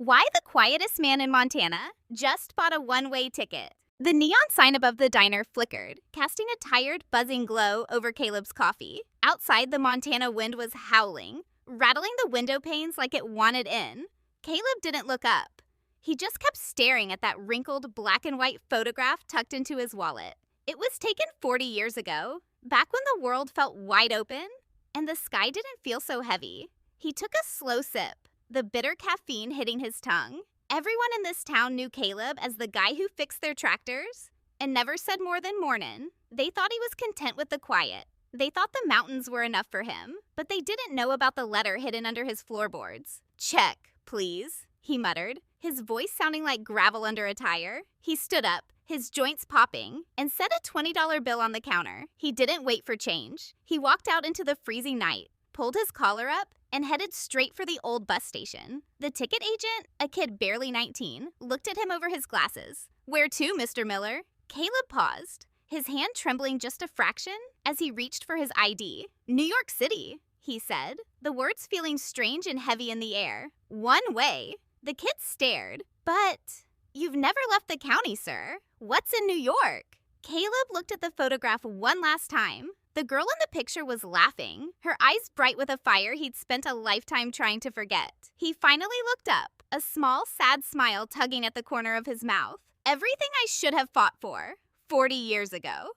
Why the quietest man in Montana just bought a one-way ticket. The neon sign above the diner flickered, casting a tired, buzzing glow over Caleb's coffee. Outside, the Montana wind was howling, rattling the window panes like it wanted in. Caleb didn't look up. He just kept staring at that wrinkled black and white photograph tucked into his wallet. It was taken 40 years ago, back when the world felt wide open and the sky didn't feel so heavy. He took a slow sip, the bitter caffeine hitting his tongue. Everyone in this town knew Caleb as the guy who fixed their tractors and never said more than mornin'. They thought he was content with the quiet. They thought the mountains were enough for him, but they didn't know about the letter hidden under his floorboards. "Check, please," he muttered, his voice sounding like gravel under a tire. He stood up, his joints popping, and set a $20 bill on the counter. He didn't wait for change. He walked out into the freezing night, pulled his collar up, and headed straight for the old bus station. The ticket agent, a kid barely 19, looked at him over his glasses. "Where to, Mr. Miller?" Caleb paused, his hand trembling just a fraction as he reached for his ID. "New York City," he said, the words feeling strange and heavy in the air. "One way." The kid stared. "But you've never left the county, sir. What's in New York?" Caleb looked at the photograph one last time. The girl in the picture was laughing, her eyes bright with a fire he'd spent a lifetime trying to forget. He finally looked up, a small, sad smile tugging at the corner of his mouth. "Everything I should have fought for 40 years ago."